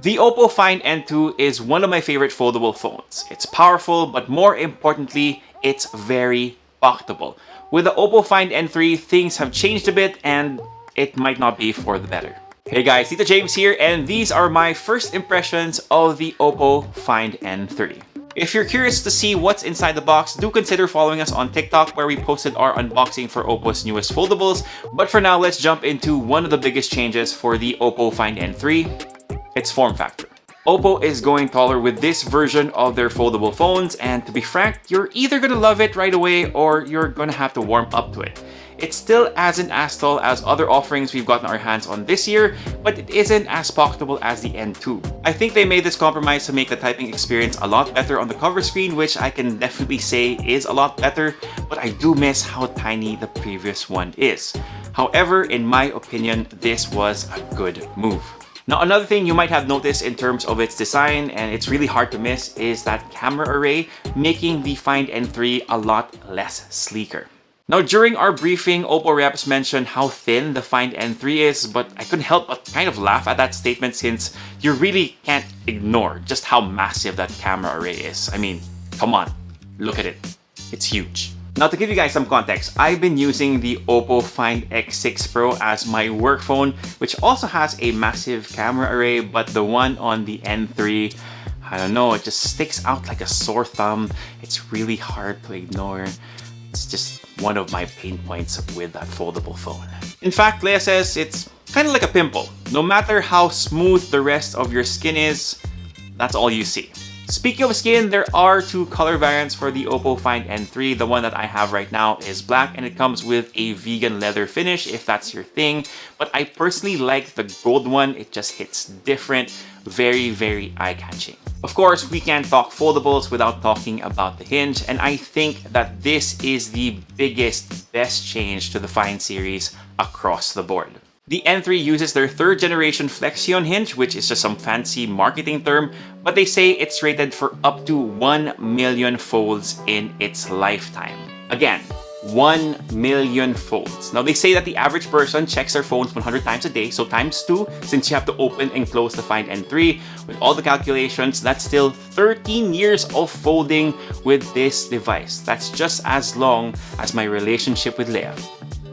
The OPPO Find N3 is one of my favorite foldable phones. It's powerful, but more importantly, it's very pocketable. With the OPPO Find N3, things have changed a bit and it might not be for the better. Hey guys, Tito James here, and these are my first impressions of the OPPO Find N3. If you're curious to see what's inside the box, do consider following us on TikTok where we posted our unboxing for OPPO's newest foldables. But for now, let's jump into one of the biggest changes for the OPPO Find N3, its form factor. OPPO is going taller with this version of their foldable phones, and to be frank, you're either gonna love it right away or you're gonna have to warm up to it. It still isn't as tall as other offerings we've gotten our hands on this year, but it isn't as pocketable as the N2. I think they made this compromise to make the typing experience a lot better on the cover screen, which I can definitely say is a lot better, but I do miss how tiny the previous one is. However, in my opinion, this was a good move. Now, another thing you might have noticed in terms of its design, and it's really hard to miss, is that camera array, making the Find N3 a lot less sleeker. Now, during our briefing, OPPO reps mentioned how thin the Find N3 is, but I couldn't help but kind of laugh at that statement since you really can't ignore just how massive that camera array is. I mean, come on, look at it. It's huge. Now, to give you guys some context, I've been using the OPPO Find X6 Pro as my work phone, which also has a massive camera array, but the one on the N3, I don't know, it just sticks out like a sore thumb. It's really hard to ignore. It's just one of my pain points with that foldable phone. In fact, Leia says it's kind of like a pimple. No matter how smooth the rest of your skin is, that's all you see. Speaking of skin, there are two color variants for the OPPO Find N3. The one that I have right now is black and it comes with a vegan leather finish if that's your thing. But I personally like the gold one. It just hits different, very, very eye-catching. Of course, we can't talk foldables without talking about the hinge, and I think that this is the biggest, best change to the Find series across the board. The N3 uses their third generation Flexion hinge, which is just some fancy marketing term, but they say it's rated for up to 1 million folds in its lifetime. Again, 1 million folds. Now, they say that the average person checks their phones 100 times a day, so times 2, since you have to open and close the Find N3. With all the calculations, that's still 13 years of folding with this device. That's just as long as my relationship with Leia.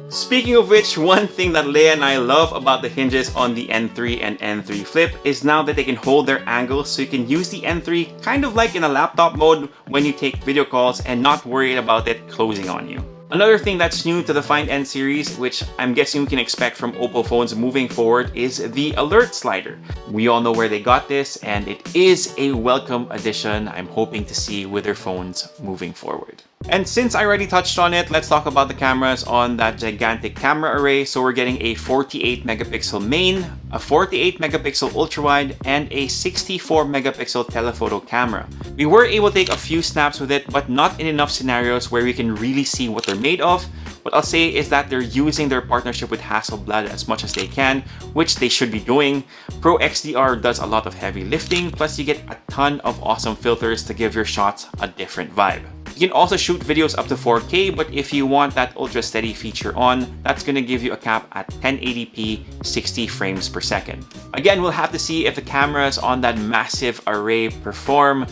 Speaking of which, one thing that Leia and I love about the hinges on the N3 and N3 Flip is now that they can hold their angles, so you can use the N3 kind of like in a laptop mode when you take video calls and not worry about it closing on you. Another thing that's new to the Find N series, which I'm guessing we can expect from OPPO phones moving forward, is the alert slider. We all know where they got this, and it is a welcome addition I'm hoping to see with their phones moving forward. And since I already touched on it, let's talk about the cameras on that gigantic camera array. So we're getting a 48 megapixel main, a 48 megapixel ultra-wide, and a 64 megapixel telephoto camera. We were able to take a few snaps with it, but not in enough scenarios where we can really see what they're made of. What I'll say is that they're using their partnership with Hasselblad as much as they can, which they should be doing. Pro XDR does a lot of heavy lifting, plus you get a ton of awesome filters to give your shots a different vibe. You can also shoot videos up to 4K, but if you want that ultra steady feature on, that's going to give you a cap at 1080p 60 frames per second. Again, we'll have to see if the cameras on that massive array perform.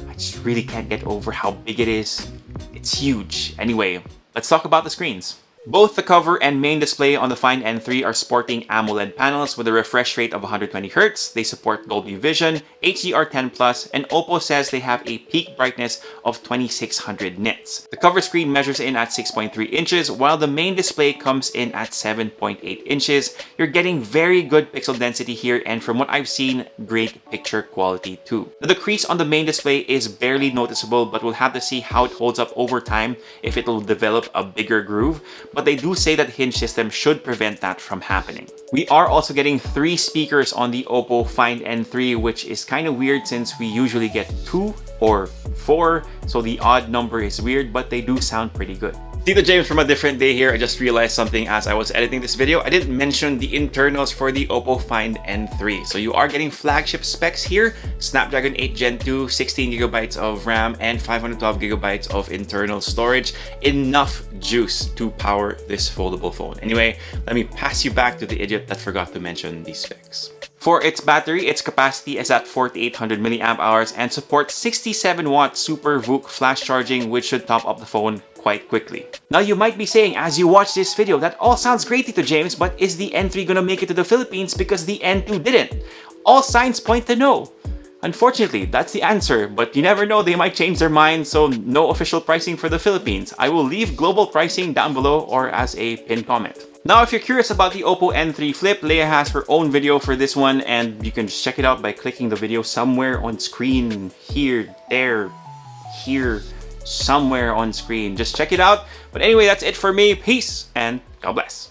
I just really can't get over how big it is. It's huge. Anyway, let's talk about the screens. Both the cover and main display on the Find N3 are sporting AMOLED panels with a refresh rate of 120Hz. They support Dolby Vision, HDR10+, and OPPO says they have a peak brightness of 2600 nits. The cover screen measures in at 6.3 inches, while the main display comes in at 7.8 inches. You're getting very good pixel density here, and from what I've seen, great picture quality too. Now, the crease on the main display is barely noticeable, but we'll have to see how it holds up over time if it will develop a bigger groove. But they do say that the hinge system should prevent that from happening. We are also getting 3 speakers on the OPPO Find N3, which is kind of weird since we usually get 2 or 4, so the odd number is weird, but they do sound pretty good. Tito James from a different day here. I just realized something as I was editing this video. I didn't mention the internals for the OPPO Find N3. So you are getting flagship specs here. Snapdragon 8 Gen 2, 16GB of RAM, and 512GB of internal storage. Enough juice to power this foldable phone. Anyway, let me pass you back to the idiot that forgot to mention these specs. For its battery, its capacity is at 4800 mAh and supports 67 watt Super VOOC flash charging, which should top up the phone quite quickly. Now you might be saying as you watch this video, that all sounds great, Tito James, but is the N3 gonna make it to the Philippines because the N2 didn't? All signs point to no. Unfortunately, that's the answer, but you never know, they might change their mind, so no official pricing for the Philippines. I will leave global pricing down below or as a pinned comment. Now, if you're curious about the OPPO N3 Flip, Leia has her own video for this one, and you can just check it out by clicking the video somewhere on screen. Here, there, here, somewhere on screen. Just check it out. But anyway, that's it for me. Peace, and God bless.